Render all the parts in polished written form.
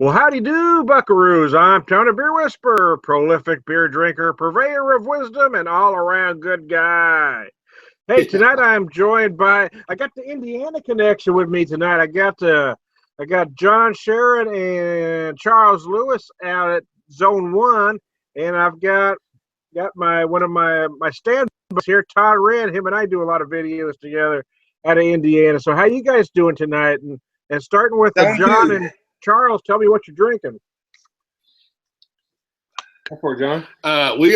Well, howdy do, buckaroos. I'm Tony Beer Whisperer, prolific beer drinker, purveyor of wisdom, and all-around good guy. Hey, tonight I'm joined by, I got the Indiana connection with me tonight. I got John Sharon and Charles Lewis out at Zone 1, and I've got one of my stand here, Todd Red. Him and I do a lot of videos together out of Indiana. So how you guys doing tonight? And starting with John and Charles, tell me what you're drinking. For John, we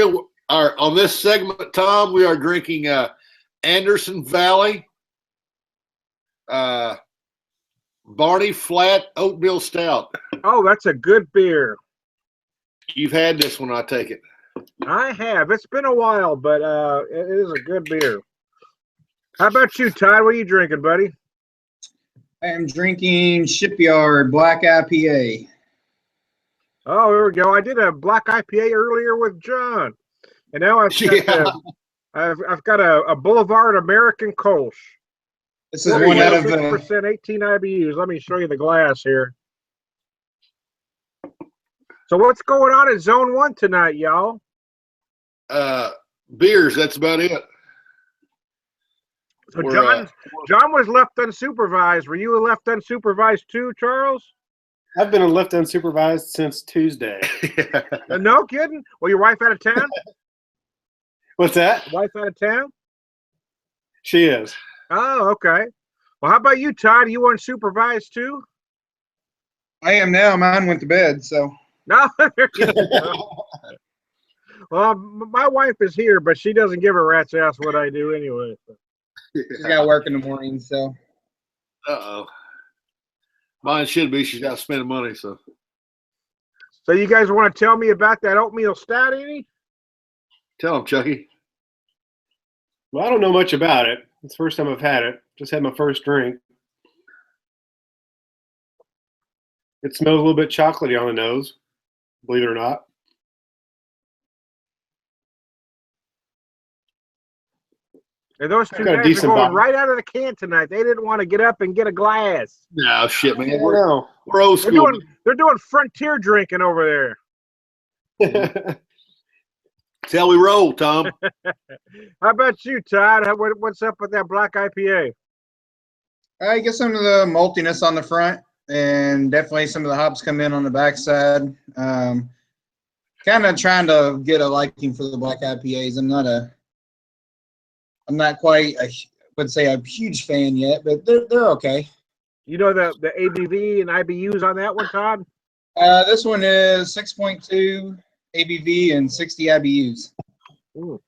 are on this segment, Tom. We are drinking Anderson Valley Barney Flat Oatmeal Stout. Oh, that's a good beer. You've had this one, I take it. I have. It's been a while, but it is a good beer. How about you, Todd? What are you drinking, buddy? I am drinking Shipyard Black IPA. Oh, here we go. I did a black IPA earlier with John, and now I've got a Boulevard American Kolsch. This is one out of 6%, 18 IBUs. Let me show you the glass here. So what's going on in Zone 1 tonight, y'all? Beers. That's about it. So John was left unsupervised. Were you left unsupervised too, Charles? I've been left unsupervised since Tuesday. No kidding? Well, your wife out of town? What's that? Wife out of town? She is. Oh, okay. Well, how about you, Todd? You unsupervised too? I am now. Mine went to bed, so. No. Well, my wife is here, but she doesn't give a rat's ass what I do anyway. She's got to work in the morning, so. Uh-oh. Mine should be. She's got spending money, so. So you guys want to tell me about that oatmeal stout, any? Tell him, Chucky. Well, I don't know much about it. It's the first time I've had it. Just had my first drink. It smells a little bit chocolatey on the nose, believe it or not. And those two guys are going right out of the can tonight. They didn't want to get up and get a glass. No, shit, man. We're old They're school. they're doing frontier drinking over there. That's how we roll, Tom. How about you, Todd? What's up with that black IPA? I get some of the maltiness on the front, and definitely some of the hops come in on the backside. Kind of trying to get a liking for the black IPAs. I'm not quite, I would say, a huge fan yet, but they're okay. You know the ABV and IBUs on that one, Todd? This one is 6.2 ABV and 60 IBUs. Ooh.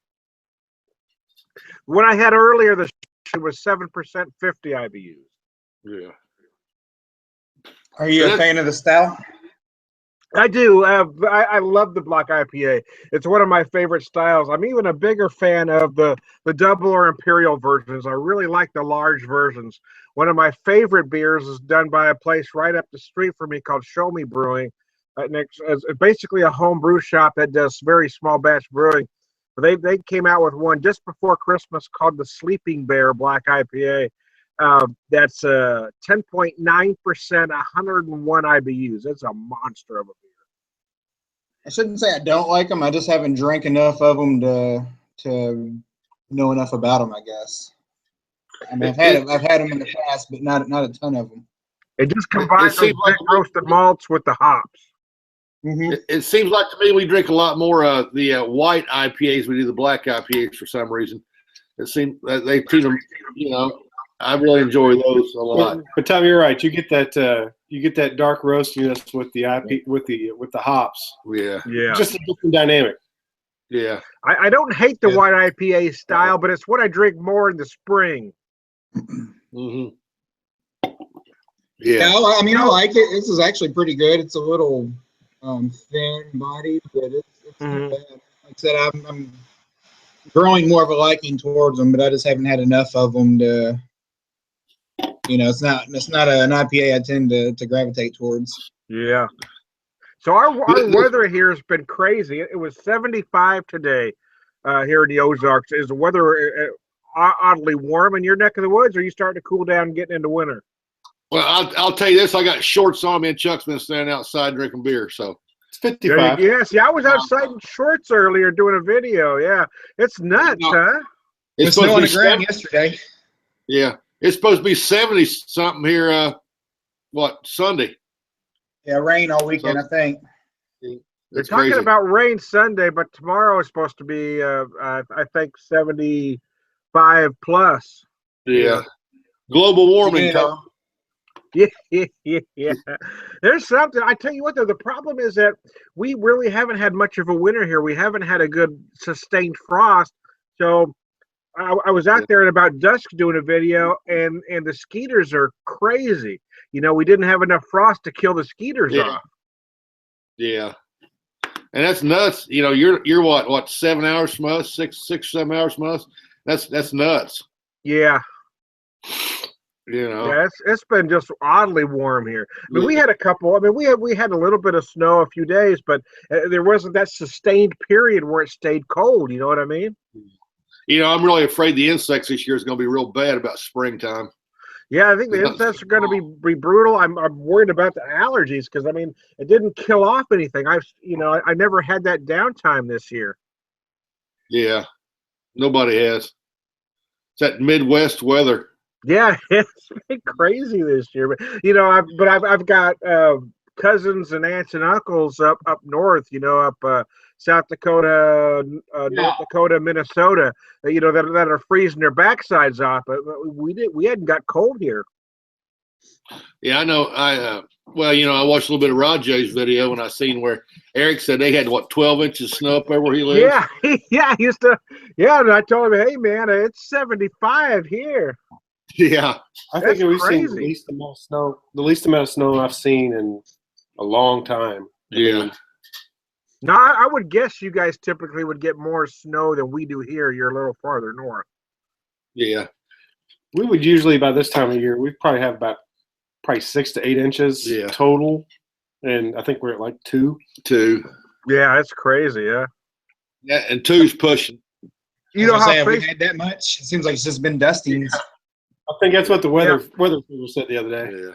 What I had earlier, the was 7%, 50 IBUs. Yeah. Are you a fan of the stout? I do. I love the black IPA. It's one of my favorite styles. I'm even a bigger fan of the double or imperial versions. I really like the large versions. One of my favorite beers is done by a place right up the street from me called Show Me Brewing. It's basically a home brew shop that does very small batch brewing. They came out with one just before Christmas called the Sleeping Bear Black IPA. That's 10.9%, 101 IBUs. It's a monster of a beer. I shouldn't say I don't like them. I just haven't drank enough of them to know enough about them, I guess. I mean, I've had them in the past, but not a ton of them. It just combines those big roasted malts with the hops. Mm-hmm. It seems like to me we drink a lot more the white IPAs. We do the black IPAs for some reason. It seems they treat them, I really enjoy those a lot. But Tom, you're right. You get that dark roastiness with the with the hops. Yeah. Just a different dynamic. Yeah. I don't hate the white IPA style, but it's what I drink more in the spring. Mm-hmm. Yeah. I mean, I like it. This is actually pretty good. It's a little thin bodied, but it's not bad. Like I said, I'm growing more of a liking towards them, but I just haven't had enough of them to. It's not an IPA I tend to gravitate towards. Yeah. So our weather here has been crazy. It was 75 today here in the Ozarks. Is the weather oddly warm in your neck of the woods, or are you starting to cool down and getting into winter? Well, I'll tell you this: I got shorts on. Me and Chuck's been standing outside drinking beer. So It's 55. Yeah, see, I was outside in shorts earlier doing a video. Yeah, it's nuts, huh? It it's was snow on the supposed to be ground yesterday. yeah, it's supposed to be 70 something here. Sunday? Yeah, rain all weekend, I think. They're It's talking crazy. about rain Sunday, but tomorrow is supposed to be, I think, 75 plus. Yeah. Global warming, Yeah. Tom. Yeah. There's something. I tell you what, though, the problem is that we really haven't had much of a winter here. We haven't had a good sustained frost. So I was out there at about dusk doing a video, and the skeeters are crazy. We didn't have enough frost to kill the skeeters Yeah. off. Yeah. And that's nuts. You're what 7 hours from us, 7 hours from us. That's nuts. Yeah. Yeah, it's been just oddly warm here. I mean, we had a couple. I mean, we had a little bit of snow a few days, but there wasn't that sustained period where it stayed cold. You know what I mean? I'm really afraid the insects this year is going to be real bad about springtime. Yeah, I think the insects are going to be brutal. I'm worried about the allergies because I mean, it didn't kill off anything. I never had that downtime this year. Yeah, nobody has. It's that Midwest weather. Yeah, it's been crazy this year. But I've got cousins and aunts and uncles up north. Up South Dakota, North Dakota, Minnesota. That are freezing their backsides off. But we hadn't got cold here. Yeah, I know. I watched a little bit of Rajay's video and I seen where Eric said they had 12 inches of snow up there where he lives. Yeah, he used to. Yeah, and I told him, hey man, it's 75 here. Yeah, I think we've seen crazy. the least amount of snow I've seen in a long time. Yeah. No, I would guess you guys typically would get more snow than we do here. You're a little farther north. Yeah. We would usually, by this time of year, we probably have about 6 to 8 inches total, and I think we're at like 2. Yeah, it's crazy. Yeah, and 2's pushing. You know how have we had that much? It seems like it's just been dusting. I think that's what the weather people said the other day. Yeah.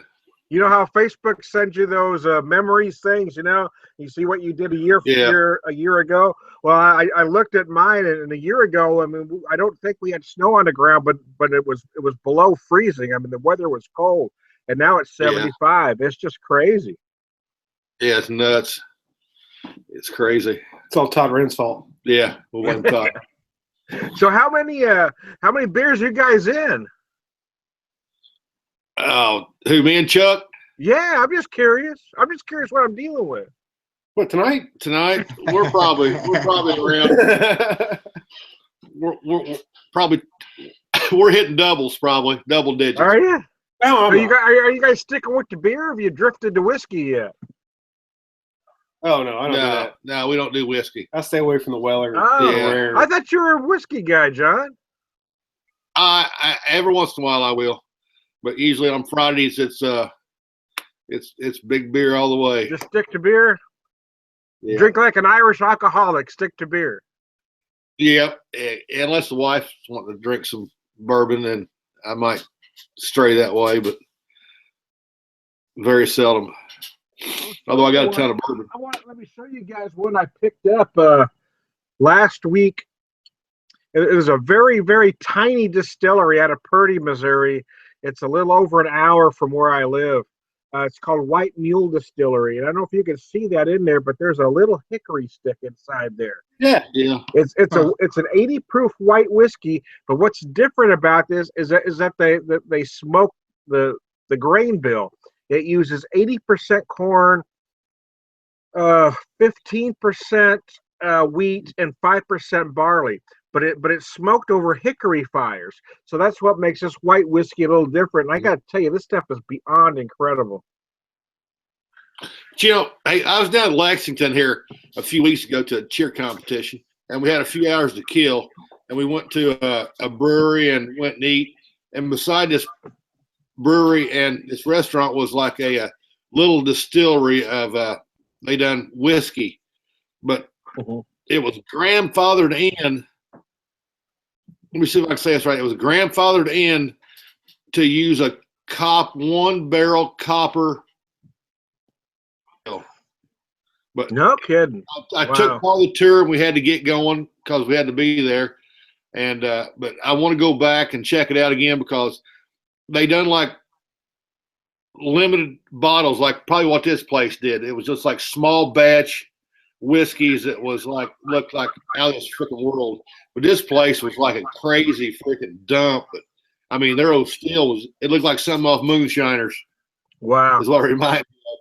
You know how Facebook sends you those memories things, you see what you did a year ago. Well, I looked at mine, and a year ago, I mean, I don't think we had snow on the ground, but it was below freezing. I mean, the weather was cold, and now it's 75. It's just crazy. Yeah, it's nuts. It's crazy. It's all Todd Wren's fault. Yeah, we wasn't Todd. So how many beers are you guys in? Oh, who, me and Chuck? Yeah, I'm just curious. What I'm dealing with. What, tonight? Tonight, we're probably around. we're probably hitting doubles, probably double digits. Are you? No, Are you guys sticking with the beer? Or have you drifted to whiskey yet? Oh no, I don't do that. No, we don't do whiskey. I stay away from the Weller. Oh, I thought you were a whiskey guy, John. I every once in a while I will, but usually on Fridays it's big beer all the way. Just stick to beer. Yeah. Drink like an Irish alcoholic. Stick to beer. Yeah, unless the wife's wanting to drink some bourbon, then I might stray that way, but very seldom. Although I got a ton of bourbon. Let me show you guys one I picked up last week. It was a very, very tiny distillery out of Purdy, Missouri. It's a little over an hour from where I live. It's called White Mule Distillery. And I don't know if you can see that in there, but there's a little hickory stick inside there. Yeah. It's an 80 proof white whiskey. But what's different about this is that they smoke the grain bill. It uses 80% corn, 15% wheat, and 5% barley. But it's smoked over hickory fires. So that's what makes this white whiskey a little different. And I got to tell you, this stuff is beyond incredible. Hey, I was down in Lexington here a few weeks ago to a cheer competition, and we had a few hours to kill. And we went to a brewery and went and eat. And beside this brewery and this restaurant was like a little distillery of they done whiskey, but it was grandfathered in. Let me see if I can say this right. It was grandfathered in to use a one barrel copper. But no kidding. I Wow. took part of the tour and we had to get going because we had to be there. And but I want to go back and check it out again because they done like limited bottles, like probably what this place did. It was just like small batch whiskeys that was like looked like out of this freaking world. But this place was like a crazy freaking dump. But I mean, their old steel was, it looked like something off Moonshiners. Wow. Is what it reminded me of.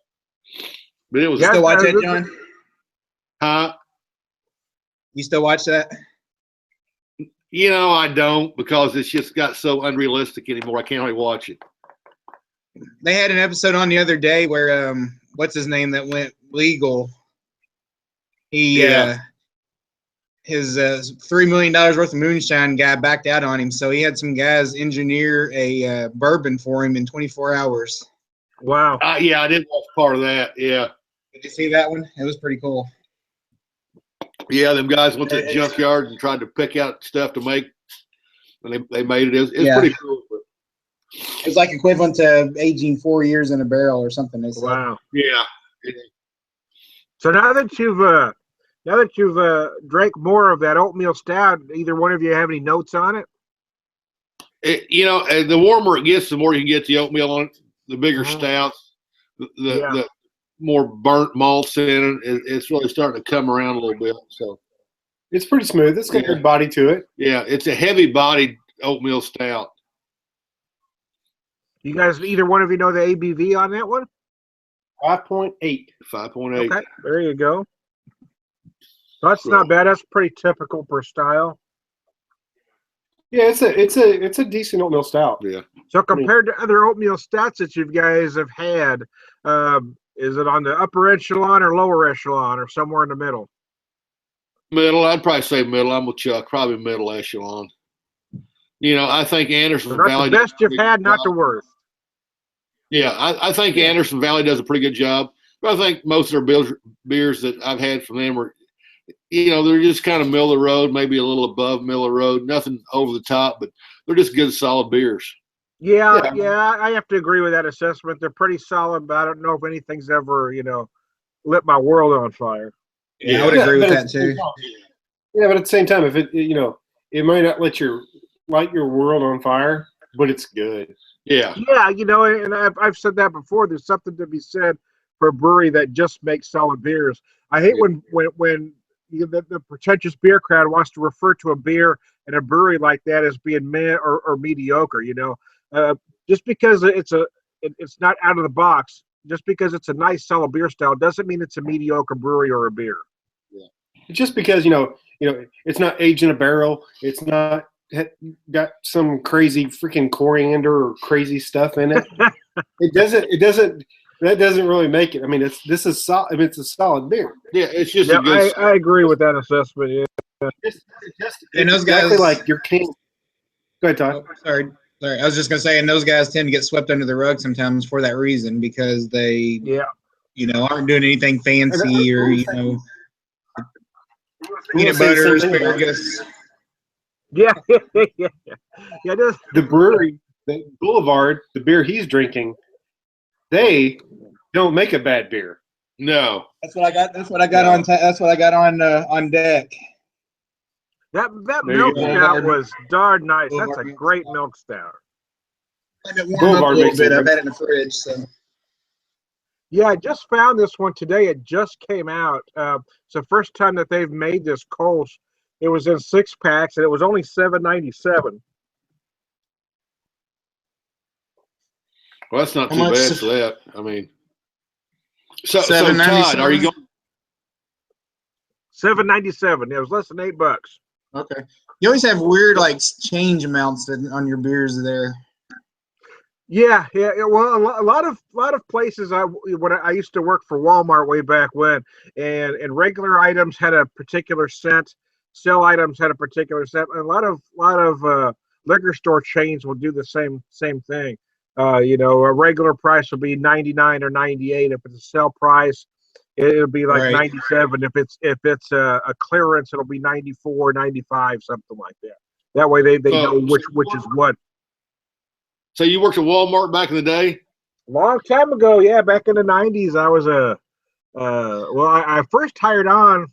But it was. You still watch that, John? Huh? You still watch that? You know, I don't, because it's just got so unrealistic anymore. I can't really watch it. They had an episode on the other day where what's his name that went legal? He his $3 million worth of moonshine guy backed out on him, so he had some guys engineer a bourbon for him in 24 hours. Wow. Yeah, I did watch part of that. Yeah. Did you see that one? It was pretty cool. Yeah, them guys went to the junkyard and tried to pick out stuff to make, and they made it. It's pretty cool. But it's like equivalent to aging 4 years in a barrel or something. They said. Wow. Yeah. So now that you've drank more of that oatmeal stout, either one of you have any notes on it? You know, the warmer it gets, the more you can get the oatmeal on it. The bigger stouts, the more burnt malts in it. It's really starting to come around a little bit. So it's pretty smooth. It's got good body to it. Yeah, it's a heavy-bodied oatmeal stout. You guys, either one of you know the ABV on that one? 5.8. 5.8. Okay, there you go. That's not bad. That's pretty typical per style. Yeah, it's a decent oatmeal stout. Yeah. So compared to other oatmeal stouts that you guys have had, is it on the upper echelon or lower echelon or somewhere in the middle? Middle. I'd probably say middle. I'm with Chuck. Probably middle echelon. You know, I think Anderson Valley. The best you've had, not the worst. Yeah, I think Anderson Valley does a pretty good job. But I think most of their beers that I've had from them were, you know, they're just kind of middle of the road, maybe a little above middle of the road, nothing over the top, but they're just good, solid beers. Yeah, I have to agree with that assessment. They're pretty solid, but I don't know if anything's ever, you know, lit my world on fire. Yeah, I would agree with that too. Yeah, but at the same time, if it, you know, it might not light your world on fire, but it's good. Yeah. Yeah, you know, and I've said that before. There's something to be said for a brewery that just makes solid beers. I hate when the pretentious beer crowd wants to refer to a beer and a brewery like that as being meh or mediocre. You know, just because it's not out of the box, just because it's a nice solid beer style doesn't mean it's a mediocre brewery or a beer. Yeah, just because you know it's not aged in a barrel, it's not got some crazy freaking coriander or crazy stuff in it. That doesn't really make it. I mean, it's a solid beer. Yeah, it's just a good. I agree with that assessment. Yeah. And those guys, like your king. Go ahead, Todd. Oh, sorry. I was just gonna say, and those guys tend to get swept under the rug sometimes for that reason, because they, you know, aren't doing anything fancy or peanut butter, asparagus. Yeah. The brewery, the Boulevard, the beer he's drinking, they don't make a bad beer. No. That's what I got. That's what I got on. That's what I got on deck. That milk stout was darn nice. That's a great milk stout. And it warmed up a little bit. I've had it in the fridge. So. Yeah, I just found this one today. It just came out. It's the first time that they've made this Kolsch. It was in 6-packs, and it was only $7.97. Well, that's not too bad for that. I mean, so Todd, are you going? $7.97. It was less than $8. Okay. You always have weird change amounts on your beers there. Yeah. Well, a lot of places. When I used to work for Walmart way back when, and regular items had a particular scent. Sell items had a particular scent. And a lot of liquor store chains will do the same thing. You know, a regular price will be $99 or $98. If it's a sell price, it'll be like $97. If it's a clearance, it'll be $94, $95, something like that. That way they know which is what. So you worked at Walmart back in the day? Long time ago, yeah, back in the 90s, I was I first hired on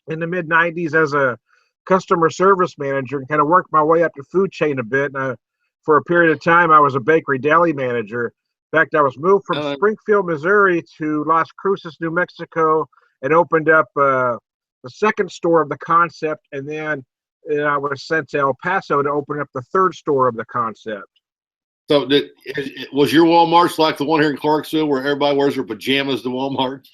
in the mid 90s as a customer service manager and kind of worked my way up the food chain a bit. And for a period of time, I was a bakery deli manager. In fact, I was moved from Springfield, Missouri to Las Cruces, New Mexico, and opened up the second store of the concept. And then I was sent to El Paso to open up the third store of the concept. So was your Walmart's like the one here in Clarksville where everybody wears their pajamas to Walmart?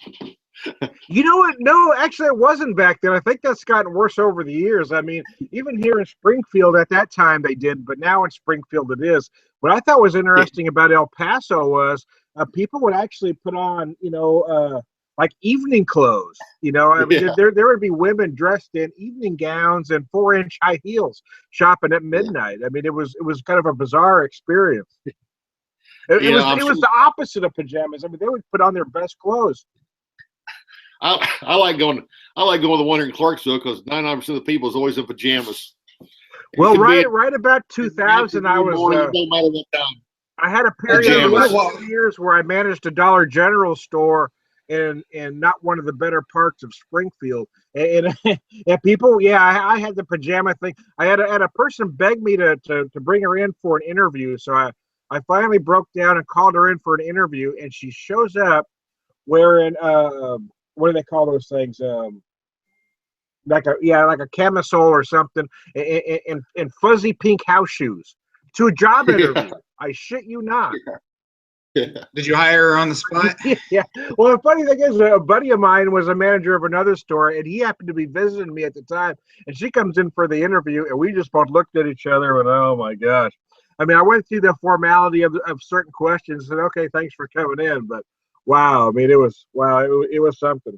You know what? No, actually, it wasn't back then. I think that's gotten worse over the years. I mean, even here in Springfield at that time they did, but now in Springfield it is. What I thought was interesting about El Paso was people would actually put on, like evening clothes. I mean, there would be women dressed in evening gowns and 4-inch high heels shopping at midnight. I mean, it was kind of a bizarre experience. It was the opposite of pajamas. I mean, they would put on their best clothes. I like going to the one here in Clarksville because 99% of the people is always in pajamas. Well, right about 2000, I was. Don't matter what time. I had a period of about 2 years where I managed a Dollar General store in not one of the better parts of Springfield, and people, I had the pajama thing. I had a person beg me to bring her in for an interview, so I finally broke down and called her in for an interview, and she shows up wearing what do they call those things? Like a camisole or something, and fuzzy pink house shoes to a job interview. I shit you not. Did you hire her on the spot? Yeah. Well, the funny thing is, a buddy of mine was a manager of another store, and he happened to be visiting me at the time. And she comes in for the interview, and we just both looked at each other and, oh my gosh. I mean, I went through the formality of certain questions and said, okay, thanks for coming in, but wow, I mean, it was something.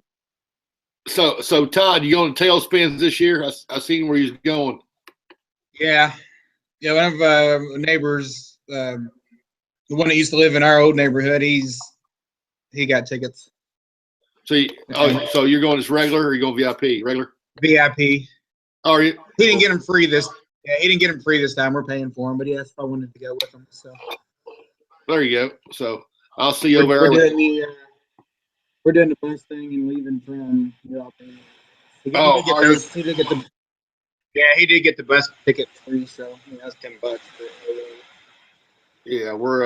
So Todd, you going to Tailspins this year? I seen where he's going. Yeah. One of our neighbors, the one that used to live in our old neighborhood, he got tickets. So you're going as regular, or you going VIP? Regular. VIP. Oh, are you? He didn't get them free this. Yeah, he didn't get them free this time. We're paying for him, but he asked if I wanted to go with him. So. There you go. So I'll see you over there. We're doing the bus thing and leaving from. He did get the bus ticket free, so that's $10. Yeah, we're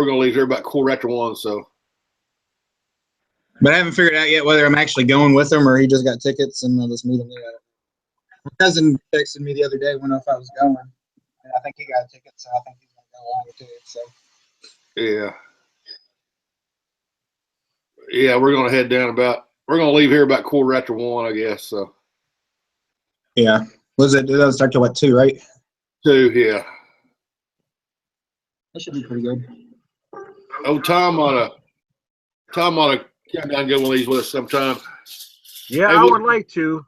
gonna leave here about 1:15. So, but I haven't figured out yet whether I'm actually going with him or he just got tickets and I'll just meet him there. My cousin texted me the other day, wanted to know if I was going, and I think he got a ticket, so I think he's gonna go along with it. So, yeah, we're gonna head down we're gonna leave here about 1:15, I guess. So, yeah, that'll start to what, 2, right? 2, yeah. That should be pretty good. Oh, Tom ought to come down and go one of these with us sometime. Yeah, I would like to.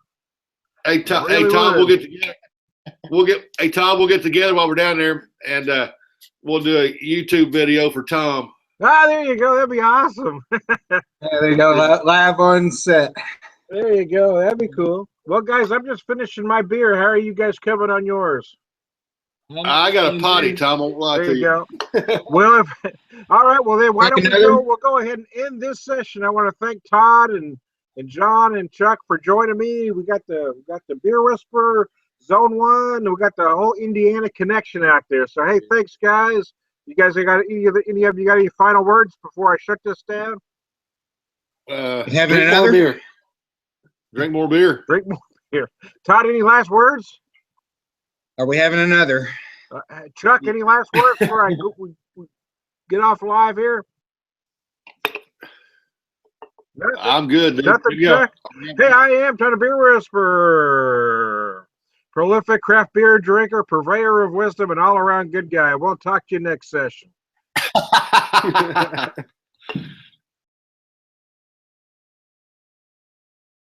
Hey, Tom, we'll get together. We'll get together while we're down there, and we'll do a YouTube video for Tom. Ah, there you go. That'd be awesome. Yeah, there you go. Live on set. There you go. That'd be cool. Well, guys, I'm just finishing my beer. How are you guys coming on yours? I got a potty, Tom. I won't lie to you. There you go. Well, all right. Well, then why don't we go? We'll go ahead and end this session. I want to thank Todd and John and Chuck for joining me. We got the Beer Whisperer, Zone 1, and we got the whole Indiana connection out there. So, hey, thanks, guys. You guys got any of you got any final words before I shut this down? Having another beer. Drink more beer. Drink more beer. Todd, any last words? Are we having another? Chuck, any last words before we get off live here? Nothing. I'm good. Dude. Nothing, Chuck. Hey, I am Todd Beer Whisperer, prolific craft beer drinker, purveyor of wisdom, and all-around good guy. We'll talk to you next session.